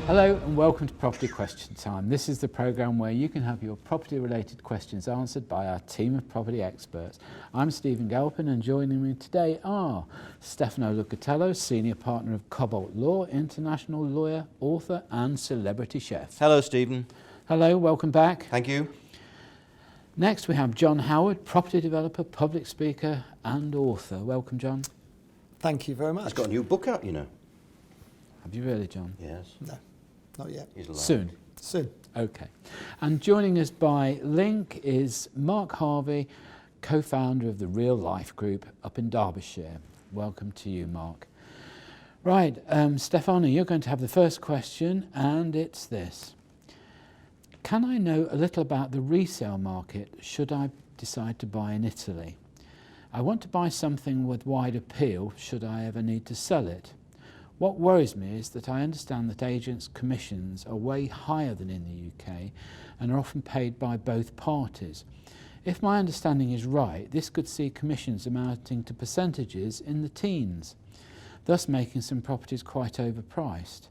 Hello and welcome to Property Question Time. This is the programme where you can have your property related questions answered by our team of property experts. I'm Stephen Galpin and joining me today are Stefano Lucatello, Senior Partner of Cobalt Law, international lawyer, author and celebrity chef. Hello Stephen. Hello, welcome back. Thank you. Next we have John Howard, property developer, public speaker and author. Welcome, John. Thank you very much. He's got a new book out, you know. Have you really, John? Yes. No, not yet. He's allowed. Soon. Soon. Okay. And joining us by link is Mark Harvey, co-founder of the Real Life Group up in Derbyshire. Welcome to you, Mark. Right, Stefano, you're going to have the first question, and it's this. Can I know a little about the resale market should I decide to buy in Italy? I want to buy something with wide appeal should I ever need to sell it. What worries me is that I understand that agents' commissions are way higher than in the UK and are often paid by both parties. If my understanding is right, this could see commissions amounting to percentages in the teens, thus making some properties quite overpriced.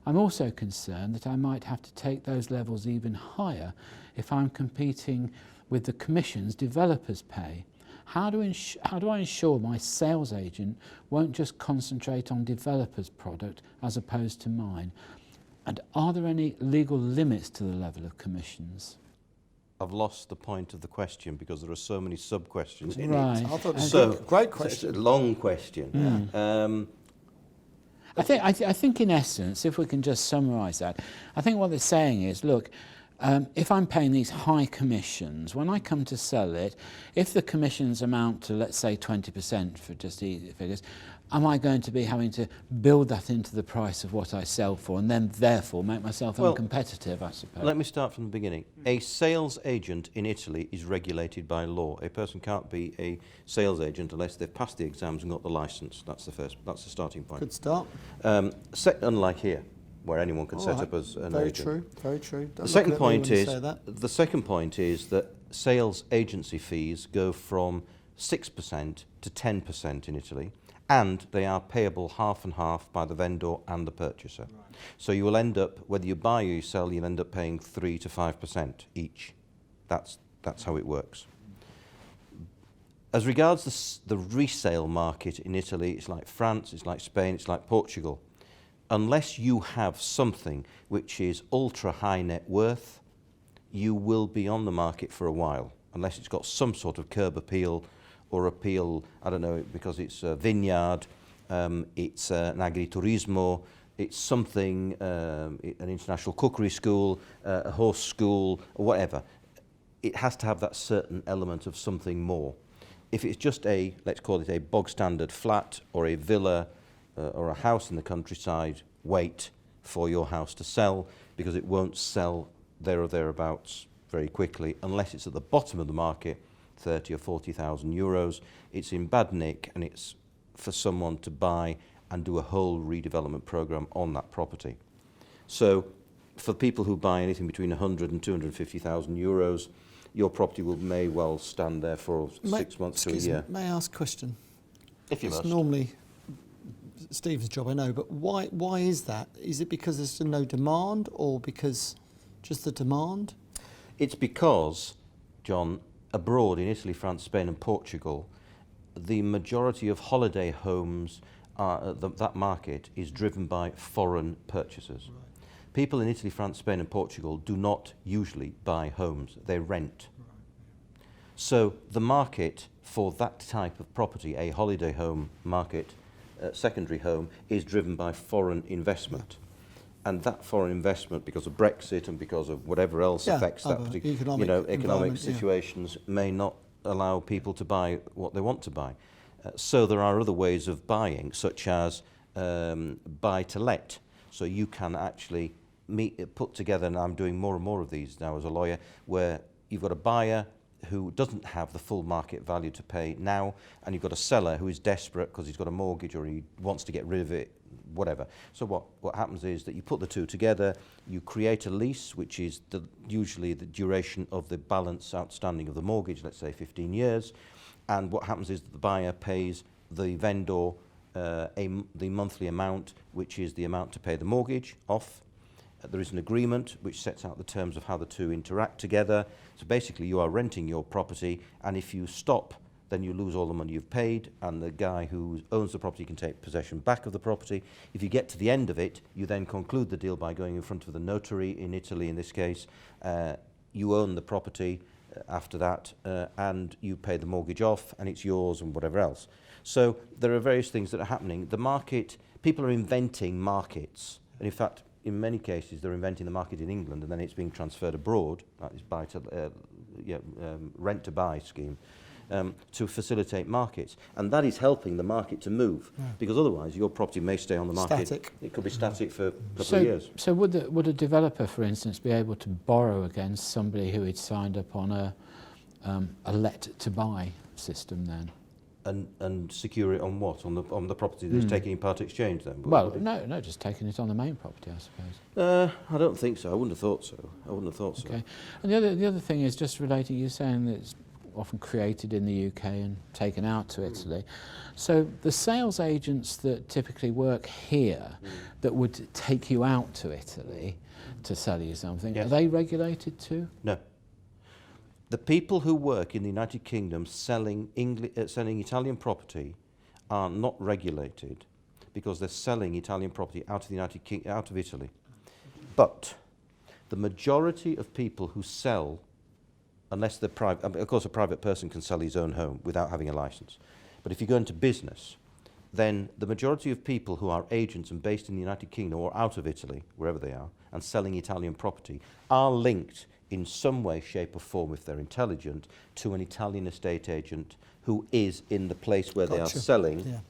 I'm also concerned that I might have to take those levels even higher if I'm competing with the commissions developers pay. How do I ensure my sales agent won't just concentrate on developers' product as opposed to mine? And are there any legal limits to the level of commissions? I've lost the point of the question because there are so many sub-questions in Right. it. I thought it was So, a great question. It's a long question. I think in essence, if we can just summarise that, I think what they're saying is, look, if I'm paying these high commissions, when I come to sell it, if the commissions amount to, let's say, 20% for just easy figures, am I going to be having to build that into the price of what I sell for and then therefore make myself uncompetitive, I suppose? Let me start from the beginning. A sales agent in Italy is regulated by law. A person can't be a sales agent unless they've passed the exams and got the licence. That's the starting point. Good start. Unlike here, where anyone can set up as an Very agent. true, very true. The second point is that sales agency fees go from 6% to 10% in Italy, and they are payable half and half by the vendor and the purchaser. Right. So you will end up, whether you buy or you sell, you'll end up paying 3 to 5% each. That's how it works. As regards the resale market in Italy, it's like France, it's like Spain, it's like Portugal. Unless you have something which is ultra high net worth, you will be on the market for a while, unless it's got some sort of curb appeal or appeal, I don't know, because it's a vineyard, it's an agriturismo, it's something, an international cookery school, a horse school, or whatever. It has to have that certain element of something more. If it's just a, let's call it a bog standard flat or a villa, or a house in the countryside, wait for your house to sell, because it won't sell there or thereabouts very quickly unless it's at the bottom of the market, 30 or 40,000 euros. It's in bad nick and it's for someone to buy and do a whole redevelopment program on that property. So for people who buy anything between 100 and 250,000 euros, your property may well stand there for 6 months to a year. May I ask a question? If you It's must. normally Steve's job, I know, but why is that? Is it because there's no demand or because just the demand? It's because, John, abroad in Italy, France, Spain and Portugal, the majority of holiday homes, that market is driven by foreign purchasers. Right. People in Italy, France, Spain and Portugal do not usually buy homes, they rent. Right. So the market for that type of property, a holiday home market, secondary home, is driven by foreign investment. And that foreign investment, because of Brexit and because of whatever else affects that particular economic situations, may not allow people to buy what they want to buy. So there are other ways of buying, such as buy to let. So you can actually put together, and I'm doing more and more of these now as a lawyer, where you've got a buyer who doesn't have the full market value to pay now, and you've got a seller who is desperate because he's got a mortgage or he wants to get rid of it, whatever. So what happens is that you put the two together, you create a lease, which is usually the duration of the balance outstanding of the mortgage, let's say 15 years, and what happens is that the buyer pays the vendor the monthly amount, which is the amount to pay the mortgage off, There is an agreement which sets out the terms of how the two interact together. So basically you are renting your property, and if you stop, then you lose all the money you've paid, and the guy who owns the property can take possession back of the property. If you get to the end of it, you then conclude the deal by going in front of the notary in Italy in this case. You own the property after that, and you pay the mortgage off, and it's yours and whatever else. So there are various things that are happening. The market, people are inventing markets, and in fact, in many cases, they're inventing the market in England, and then it's being transferred abroad, that is rent-to-buy scheme, to facilitate markets. And that is helping the market to move, because otherwise your property may stay on the market. Static. It could be static for a couple of years. So would a developer, for instance, be able to borrow against somebody who had signed up on a let-to-buy system then? And secure it on what? On the property that's taking in part exchange then? Well, no, just taking it on the main property, I suppose. I don't think so. I wouldn't have thought so. Okay. And the other thing is just relating, you're saying that it's often created in the UK and taken out to Italy. So the sales agents that typically work here that would take you out to Italy to sell you something, Yes. are they regulated too? No. The people who work in the United Kingdom selling Italian property are not regulated because they're selling Italian property out of out of Italy. But the majority of people who sell, unless they're private, of course a private person can sell his own home without having a license. But if you go into business, then the majority of people who are agents and based in the United Kingdom or out of Italy, wherever they are, and selling Italian property, are linked in some way, shape or form, if they're intelligent, to an Italian estate agent who is in the place where they are selling,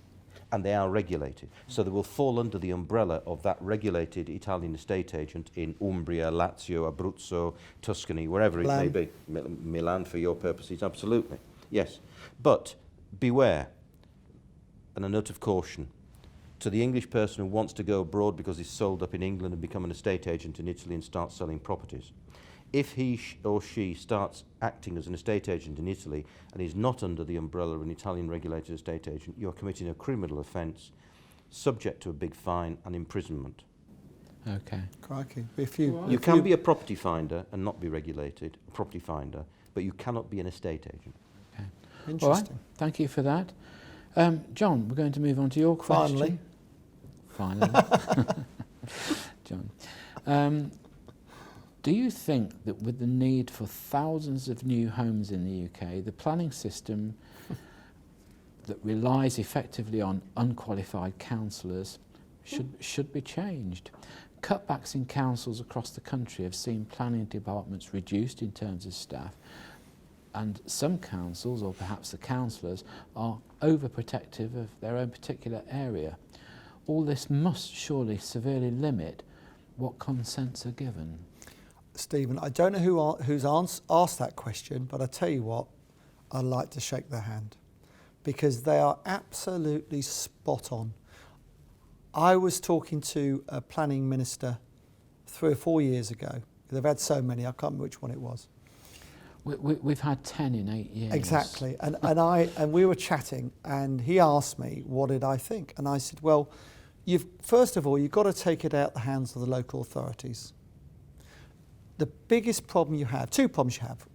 and they are regulated. So they will fall under the umbrella of that regulated Italian estate agent in Umbria, Lazio, Abruzzo, Tuscany, wherever it may be. Milan for your purposes, absolutely. Yes. But beware, and a note of caution, to the English person who wants to go abroad because he's sold up in England and become an estate agent in Italy and start selling properties. If he or she starts acting as an estate agent in Italy and is not under the umbrella of an Italian regulated estate agent, you are committing a criminal offence, subject to a big fine and imprisonment. Okay. Crikey. You can be a property finder and not be regulated, a property finder, but you cannot be an estate agent. Okay. Interesting. All right. Thank you for that. John, we're going to move on to your question. Finally. John. Do you think that with the need for thousands of new homes in the UK, the planning system that relies effectively on unqualified councillors should be changed? Cutbacks in councils across the country have seen planning departments reduced in terms of staff, and some councils, or perhaps the councillors, are overprotective of their own particular area. All this must surely severely limit what consents are given. Stephen, I don't know who's asked that question, but I tell you what, I'd like to shake their hand because they are absolutely spot on. I was talking to a planning minister 3 or 4 years ago. They've had so many, I can't remember which one it was. We've had 10 in 8 years. Exactly, and we were chatting, and he asked me what did I think, and I said, well, first of all, you've got to take it out the hands of the local authorities. The biggest problem you have, 2 problems you have,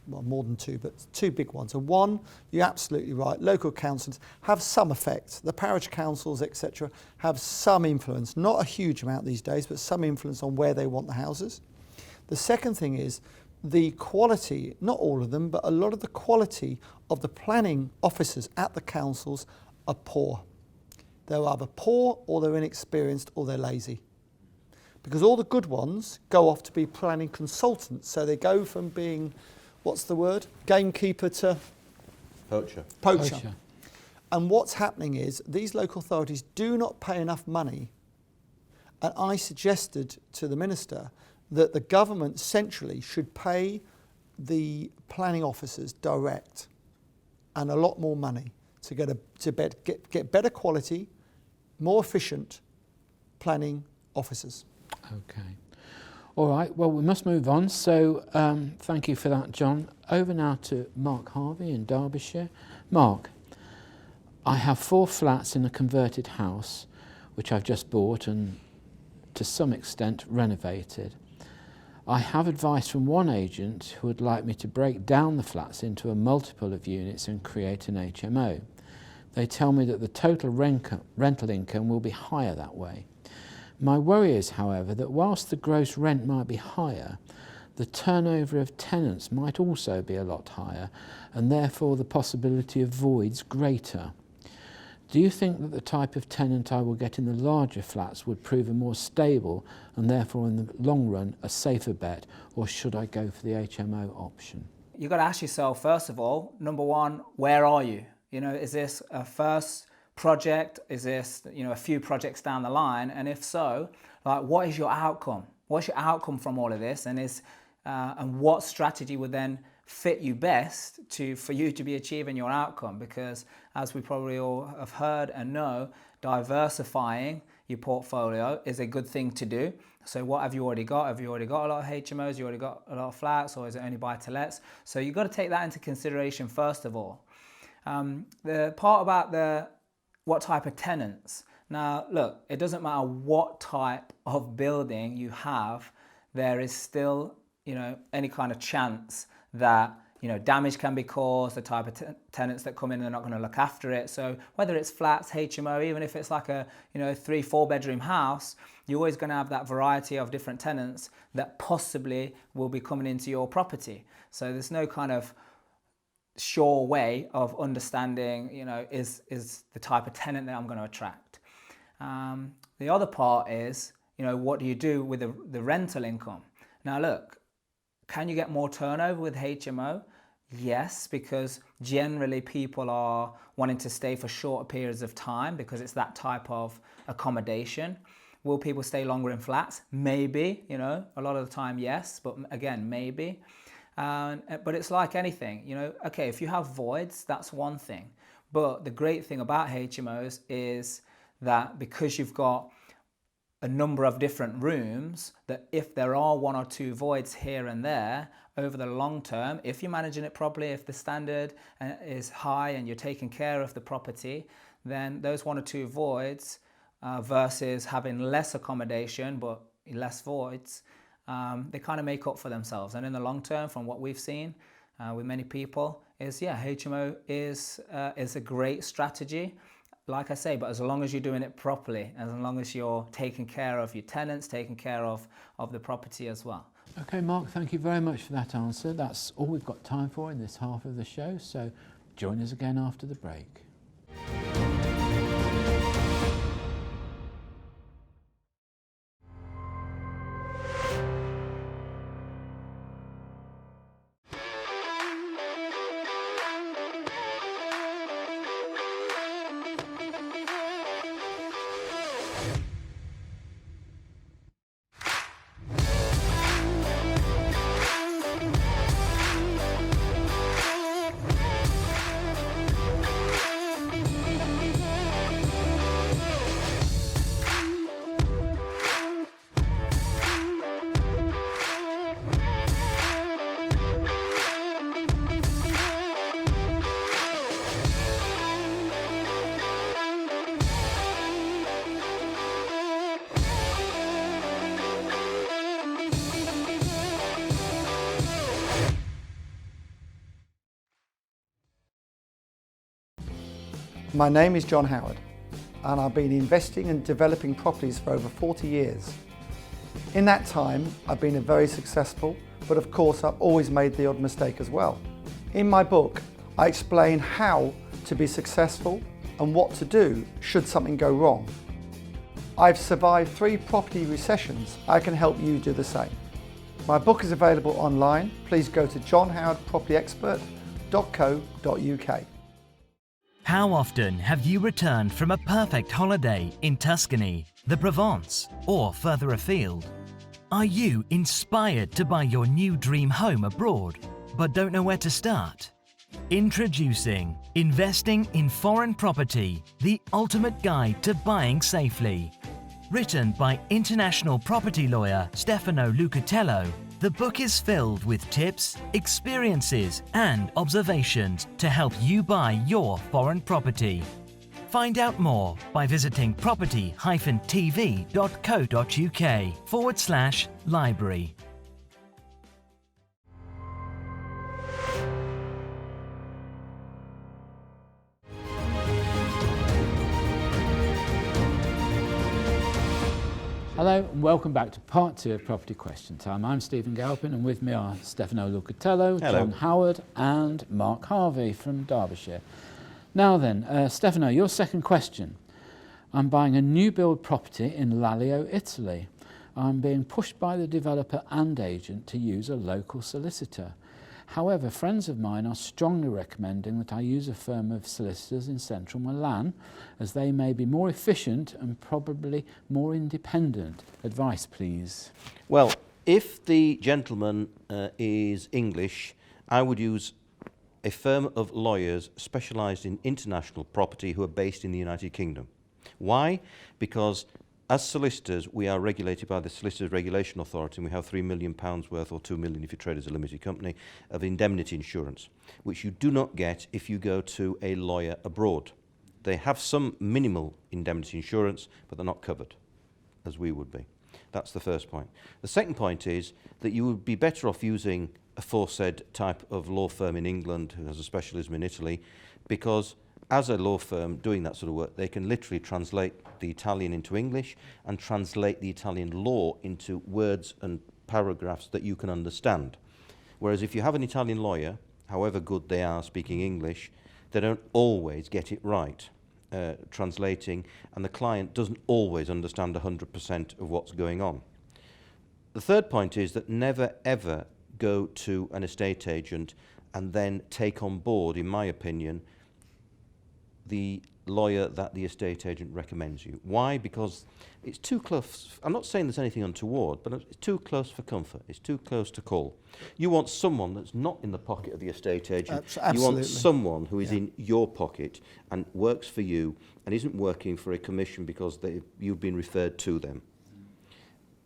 well, more than 2, but 2 big ones. And one, you're absolutely right, local councils have some effect. The parish councils, etc., have some influence, not a huge amount these days, but some influence on where they want the houses. The second thing is the quality, not all of them, but a lot of the quality of the planning officers at the councils are poor. They're either poor or they're inexperienced or they're lazy. Because all the good ones go off to be planning consultants. So they go from being, what's the word? Gamekeeper to poacher. And what's happening is these local authorities do not pay enough money. And I suggested to the minister that the government centrally should pay the planning officers direct and a lot more money to get better quality, more efficient planning officers. Okay. All right, well, we must move on. So thank you for that, John. Over now to Mark Harvey in Derbyshire. Mark, I have 4 flats in a converted house, which I've just bought, and to some extent renovated. I have advice from one agent who would like me to break down the flats into a multiple of units and create an HMO. They tell me that the total rental income will be higher that way. My worry is, however, that whilst the gross rent might be higher, the turnover of tenants might also be a lot higher, and therefore the possibility of voids greater. Do you think that the type of tenant I will get in the larger flats would prove a more stable and therefore in the long run a safer bet, or should I go for the HMO option? You've got to ask yourself, first of all, number one, where are you? Is this a first project? Is this, a few projects down the line? And if so, what is your outcome? What's your outcome from all of this? And what strategy would then fit you best for you to be achieving your outcome? Because as we probably all have heard and know, diversifying your portfolio is a good thing to do. So what have you already got? Have you already got a lot of HMOs? You already got a lot of flats, or is it only buy-to-lets? So you've got to take that into consideration first of all. The part about what type of tenants. Now, look, it doesn't matter what type of building you have, there is still, any kind of chance that, damage can be caused, the type of tenants that come in and they're not going to look after it. So whether it's flats, HMO, even if it's like a, 3-4 bedroom house, you're always going to have that variety of different tenants that possibly will be coming into your property. So there's no kind of sure way of understanding, is the type of tenant that I'm going to attract. The other part is, what do you do with the rental income? Now look, can you get more turnover with HMO? Yes, because generally people are wanting to stay for shorter periods of time because it's that type of accommodation. Will people stay longer in flats? Maybe, a lot of the time, yes, but again, maybe. But it's like anything, okay, if you have voids, that's one thing. But the great thing about HMOs is that because you've got a number of different rooms, that if there are 1 or 2 voids here and there, over the long term, if you're managing it properly, if the standard is high and you're taking care of the property, then those 1 or 2 voids versus having less accommodation but less voids, they kind of make up for themselves. And in the long term, from what we've seen with many people, HMO is a great strategy, like I say, but as long as you're doing it properly, as long as you're taking care of your tenants, taking care of the property as well. Okay, Mark, thank you very much for that answer. That's all we've got time for in this half of the show, so join us again after the break. My name is John Howard, and I've been investing and developing properties for over 40 years. In that time, I've been very successful, but of course I've always made the odd mistake as well. In my book, I explain how to be successful and what to do should something go wrong. I've survived 3 property recessions. I can help you do the same. My book is available online. Please go to johnhowardpropertyexpert.co.uk. How often have you returned from a perfect holiday in Tuscany, the Provence, or further afield? Are you inspired to buy your new dream home abroad, but don't know where to start? Introducing Investing in Foreign Property, the ultimate guide to buying safely. Written by international property lawyer Stefano Lucatello, the book is filled with tips, experiences, and observations to help you buy your foreign property. Find out more by visiting property-tv.co.uk/library. Hello and welcome back to part 2 of Property Question Time. I'm Stephen Galpin and with me are Stefano Lucatello, Hello. John Howard and Mark Harvey from Derbyshire. Now then, Stefano, your second question. I'm buying a new build property in Lallio, Italy. I'm being pushed by the developer and agent to use a local solicitor. However, friends of mine are strongly recommending that I use a firm of solicitors in central Milan, as they may be more efficient and probably more independent. Advice, please. Well, if the gentleman is English, I would use a firm of lawyers specialised in international property who are based in the United Kingdom. Why? Because as solicitors, we are regulated by the Solicitors Regulation Authority, and we have £3 million worth, or £2 million if you trade as a limited company, of indemnity insurance, which you do not get if you go to a lawyer abroad. They have some minimal indemnity insurance, but they're not covered, as we would be. That's the first point. The second point is that you would be better off using a aforesaid type of law firm in England who has a specialism in Italy, because as a law firm doing that sort of work, they can literally translate the Italian into English and translate the Italian law into words and paragraphs that you can understand. Whereas if you have an Italian lawyer, however good they are speaking English, they don't always get it right translating, and the client doesn't always understand 100% of what's going on. The third point is that never ever go to an estate agent and then take on board, in my opinion, the lawyer that the estate agent recommends you. Why? Because it's too close. I'm not saying there's anything untoward, but it's too close for comfort. It's too close to call. You want someone that's not in the pocket of the estate agent. Absolutely. You want someone who is in your pocket and works for you and isn't working for a commission because you've been referred to them.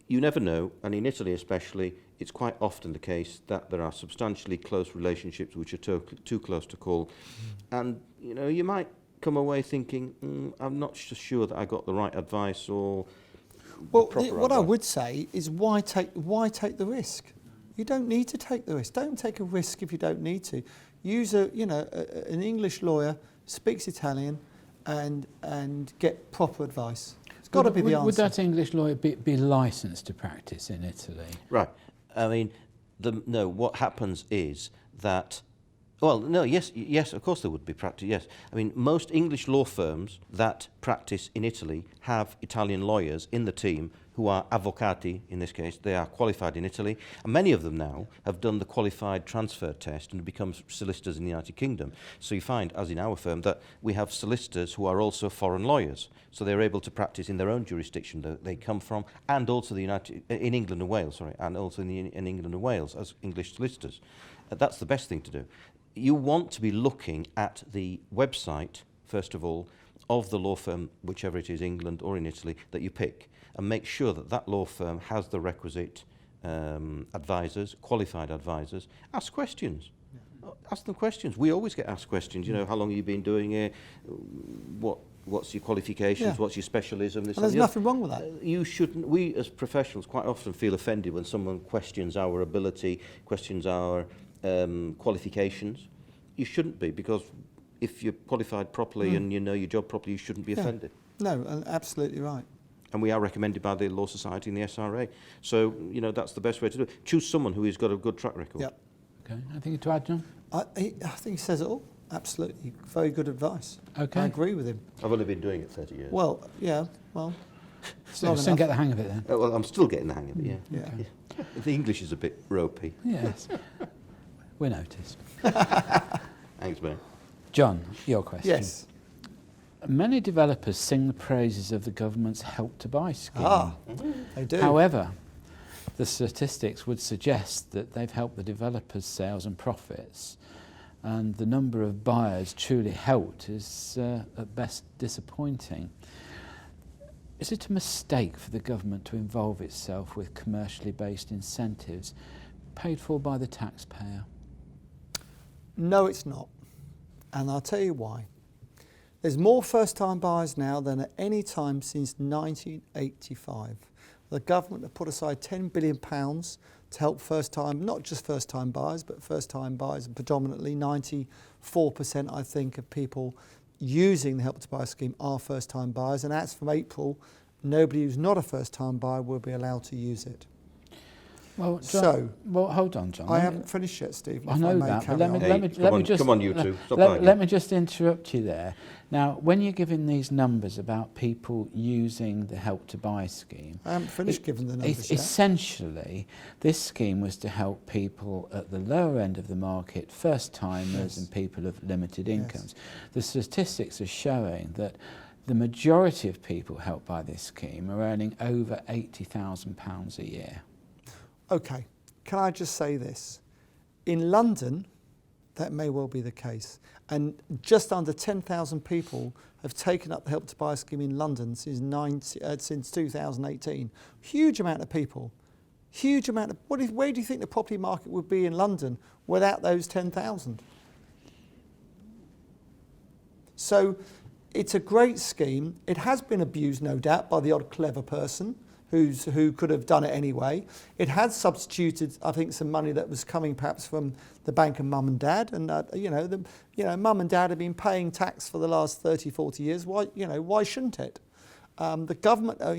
You never know, and in Italy especially, it's quite often the case that there are substantially close relationships which are too close to call. And you might come away thinking, I'm not sure that I got the right advice or what I would say is why take the risk? You don't need to take the risk. Don't take a risk if you don't need to. Use an English lawyer, speaks Italian, and get proper advice. It's got to be the answer. Would that English lawyer be licensed to practice in Italy? Right. I mean, what happens is that yes, of course there would be practice, yes. I mean, most English law firms that practice in Italy have Italian lawyers in the team who are avvocati, in this case. They are qualified in Italy, and many of them now have done the qualified transfer test and become solicitors in the United Kingdom. So you find, as in our firm, that we have solicitors who are also foreign lawyers. So they're able to practice in their own jurisdiction that they come from, and also in England and Wales, and also in England and Wales as English solicitors. That's the best thing to do. You want to be looking at the website, first of all, of the law firm, whichever it is, England or in Italy, that you pick, and make sure that that law firm has the requisite advisors, qualified advisors. Ask questions. Yeah. Ask them questions. We always get asked questions. How long have you been doing it? What's your qualifications? Yeah. What's your specialism? And there's nothing wrong with that. You shouldn't. We as professionals quite often feel offended when someone questions our ability, questions our qualifications. You shouldn't be, because if you're qualified properly and you know your job properly, you shouldn't be offended. No, absolutely right. And we are recommended by the Law Society and the SRA. So, that's the best way to do it. Choose someone who has got a good track record. Yep. Okay, anything to add, John? I think he says it all. Absolutely. Very good advice. Okay. I agree with him. I've only been doing it 30 years. Well, yeah, well. Soon get the hang of it then. Well, I'm still getting the hang of it, yeah. Yeah. Okay. Yeah. The English is a bit ropey. Yes. We noticed. Thanks, mate. John, your question. Yes. Many developers sing the praises of the government's Help to Buy scheme. They do. However, the statistics would suggest that they've helped the developers' sales and profits, and the number of buyers truly helped is at best disappointing. Is it a mistake for the government to involve itself with commercially based incentives paid for by the taxpayer? No, it's not. And I'll tell you why. There's more first-time buyers now than at any time since 1985. The government have put aside £10 billion to help not just first-time buyers, but first-time buyers, and predominantly 94%, I think, of people using the Help to Buy scheme are first-time buyers. And as from April, nobody who's not a first-time buyer will be allowed to use it. Well, John, hold on, John. I haven't finished yet, Stephen. I know that, but let me just come on, you two. Stop let me just interrupt you there. Now, when you're giving these numbers about people using the Help to Buy scheme, I haven't finished giving the numbers yet. Essentially, this scheme was to help people at the lower end of the market, first-timers and people of limited incomes. The statistics are showing that the majority of people helped by this scheme are earning over £80,000 a year. Okay, can I just say this? In London, that may well be the case. And just under 10,000 people have taken up the Help to Buy scheme in London since 2018. Huge amount of people. Huge amount of... where do you think the property market would be in London without those 10,000? So it's a great scheme. It has been abused, no doubt, by the odd clever person who could have done it anyway. It has substituted, I think, some money that was coming perhaps from the bank of mum and dad. And, mum and dad have been paying tax for the last 30, 40 years. Why shouldn't it? The government are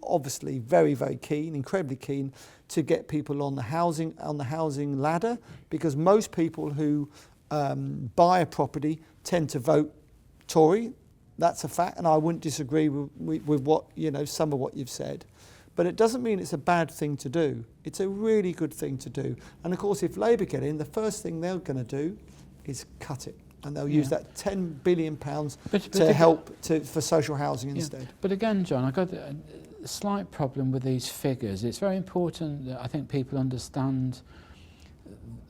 obviously very, very incredibly keen to get people on the housing ladder, because most people who buy a property tend to vote Tory. That's a fact, and I wouldn't disagree with what some of what you've said. But it doesn't mean it's a bad thing to do. It's a really good thing to do. And of course, if Labour get in, the first thing they're going to do is cut it, and they'll use that £10 billion to help for social housing instead. But again, John, I've got a slight problem with these figures. It's very important that I think people understand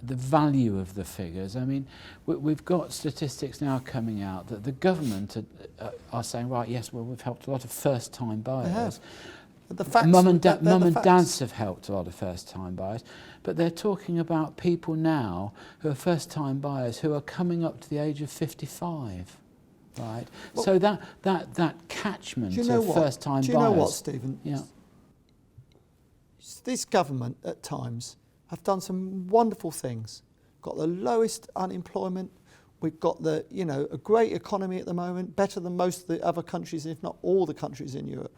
the value of the figures. I mean, we've got statistics now coming out that the government are saying, right, yes, well, we've helped a lot of first-time buyers. Mum and dads have helped a lot of first-time buyers, but they're talking about people now who are first-time buyers who are coming up to the age of 55. Right. Well, so that catchment of first-time buyers. Do you know what, Stephen? Yeah. This government at times have done some wonderful things. Got the lowest unemployment. We've got a great economy at the moment, better than most of the other countries, if not all the countries in Europe.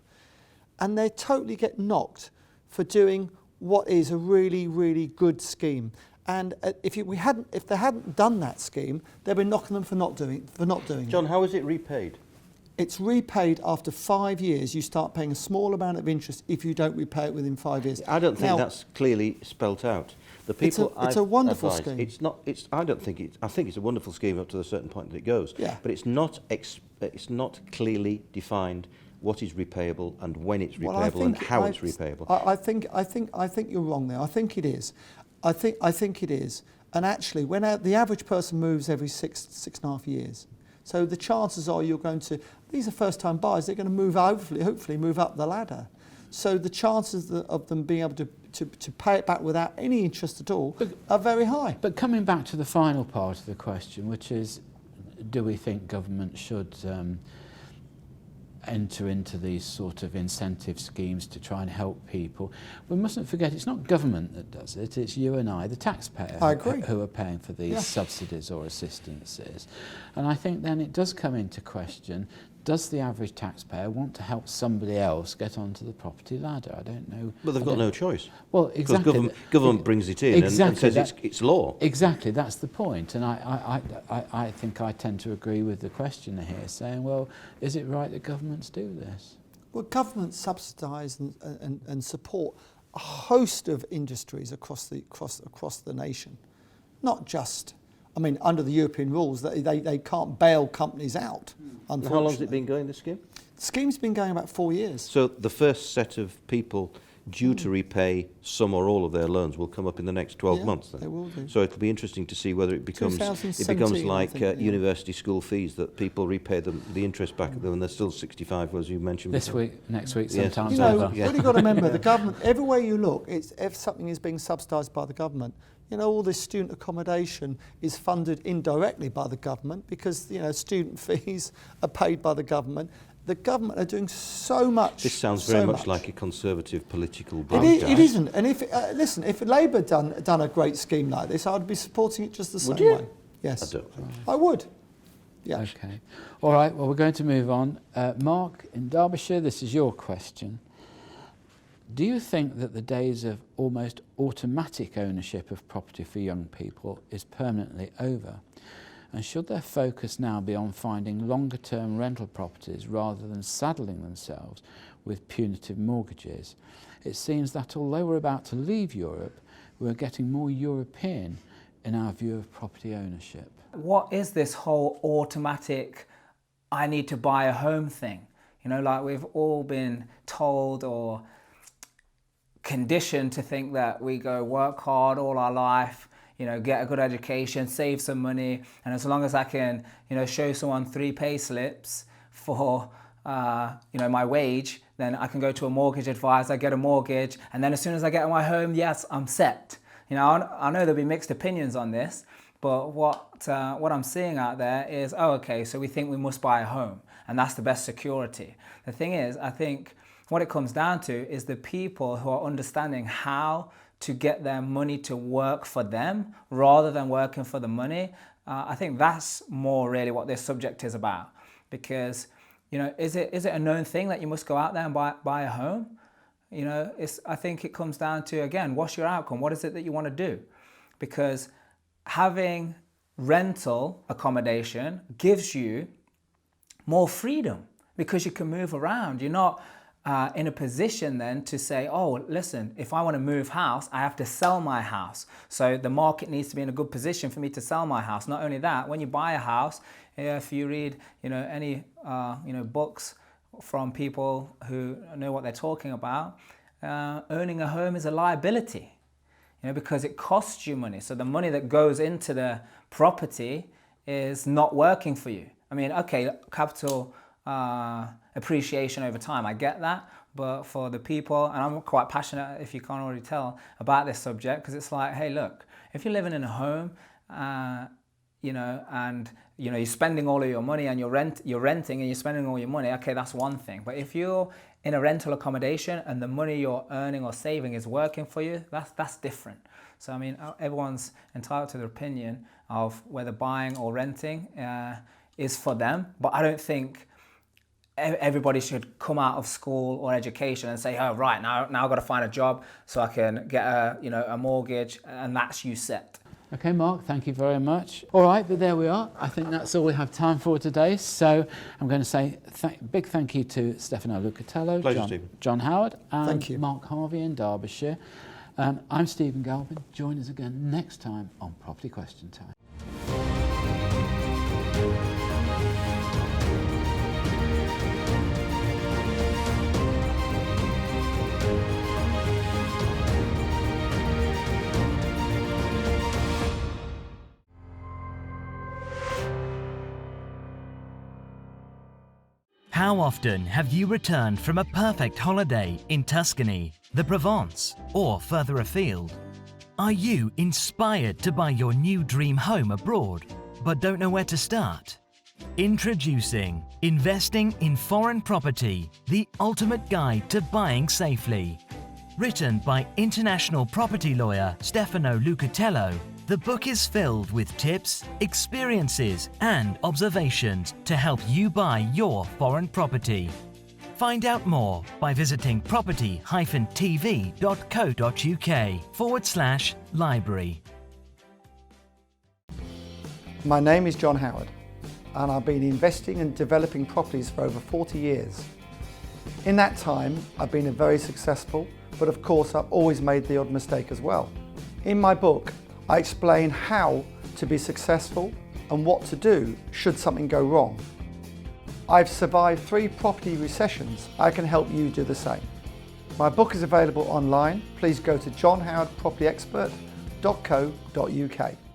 And they totally get knocked for doing what is a really, really good scheme. And if they hadn't done that scheme, they'd be knocking them for not doing it. John, how is it repaid? It's repaid after 5 years. You start paying a small amount of interest if you don't repay it within 5 years. I don't think that's clearly spelt out. The people it's a wonderful scheme. I think it's a wonderful scheme up to a certain point that it goes. Yeah. But it's not clearly defined what is repayable and when it's repayable and how it's repayable. I think you're wrong there. I think it is. I think it is. And actually, when the average person moves every 6.5 years. So the chances are these are first-time buyers, they're going to move, hopefully move up the ladder. So the chances of them being able to pay it back without any interest at all are very high. But coming back to the final part of the question, which is, do we think government should enter into these sort of incentive schemes to try and help people? We mustn't forget it's not government that does it, it's you and I, the taxpayer, who are paying for these subsidies or assistances. And I think then it does come into question, does the average taxpayer want to help somebody else get onto the property ladder? I don't know. Well, they've got no choice. Well, exactly. Because government brings it in and says it's law. Exactly, that's the point. And I think I tend to agree with the questioner here, saying, well, is it right that governments do this? Well, governments subsidise and support a host of industries across the nation, not just. I mean, under the European rules, they can't bail companies out, unfortunately. How long has it been going, this scheme? The scheme's been going about 4 years. So the first set of people due to repay some or all of their loans will come up in the next 12 Yeah, months. Then. they will do. So it'll be interesting to see whether it becomes 2017, like I think, yeah. university school fees, that people repay them the interest back when they're still 65, as you mentioned This before. week, next week, Yes. sometimes You know, ever. Yeah. what you've got to remember, the government, everywhere you look, it's, if something is being subsidised by the government, you know, all this student accommodation is funded indirectly by the government because, you know, student fees are paid by the government. The government are doing so much. This sounds very much like a conservative political It, broadcast. it isn't. And if listen, if Labour done a great scheme like this, I'd be supporting it just the same you? way. Yes, I don't think I would. Yeah. Okay. All right, well, we're going to move on. Mark, in Derbyshire, this is your question. Do you think that the days of almost automatic ownership of property for young people is permanently over? And should their focus now be on finding longer-term rental properties rather than saddling themselves with punitive mortgages? It seems that although we're about to leave Europe, we're getting more European in our view of property ownership. What is this whole automatic, I need to buy a home thing? You know, like we've all been told or conditioned to think that we go work hard all our life, you know, get a good education, save some money, and as long as I can, you know, show someone 3 pay slips for, you know, my wage, then I can go to a mortgage advisor, get a mortgage, and then as soon as I get my home, yes, I'm set. You know, I know there'll be mixed opinions on this, but what I'm seeing out there is, oh, okay, so we think we must buy a home, and that's the best security. The thing is, I think what it comes down to is the people who are understanding how to get their money to work for them rather than working for the money. I think that's more really what this subject is about. Because, you know, is it a known thing that you must go out there and buy a home? You know, I think it comes down to, again, what's your outcome? What is it that you want to do? Because having rental accommodation gives you more freedom because you can move around. You're not in a position then to say, oh, listen, if I want to move house, I have to sell my house. So the market needs to be in a good position for me to sell my house. Not only that, when you buy a house, if you read, you know, any, you know, books from people who know what they're talking about, owning a home is a liability, you know, because it costs you money. So the money that goes into the property is not working for you. I mean, okay, capital appreciation over time, I get that, but for the people, and I'm quite passionate, if you can't already tell, about this subject, because it's like, hey, look, if you're living in a home, you know, and you know you're spending all of your money and you're renting and you're spending all your money, okay, that's one thing. But if you're in a rental accommodation and the money you're earning or saving is working for you, that's different. So I mean, everyone's entitled to their opinion of whether buying or renting is for them, but I don't think everybody should come out of school or education and say, oh, right, now I've got to find a job so I can get a mortgage, and that's you set. Okay, Mark, thank you very much. All right, but there we are. I think that's all we have time for today. So I'm going to say big thank you to Stefano Lucatello, Pleasure, John Howard, and Thank you. Mark Harvey in Derbyshire. I'm Stephen Galvin. Join us again next time on Property Question Time. How often have you returned from a perfect holiday in Tuscany, the Provence, or further afield? Are you inspired to buy your new dream home abroad, but don't know where to start? Introducing Investing in Foreign Property, the ultimate guide to buying safely. Written by international property lawyer Stefano Lucatello, the book is filled with tips, experiences, and observations to help you buy your foreign property. Find out more by visiting property-tv.co.uk/library. My name is John Howard, and I've been investing and developing properties for over 40 years. In that time, I've been very successful, but of course I've always made the odd mistake as well. In my book, I explain how to be successful and what to do should something go wrong. I've survived 3 property recessions. I can help you do the same. My book is available online. Please go to johnhowardpropertyexpert.co.uk.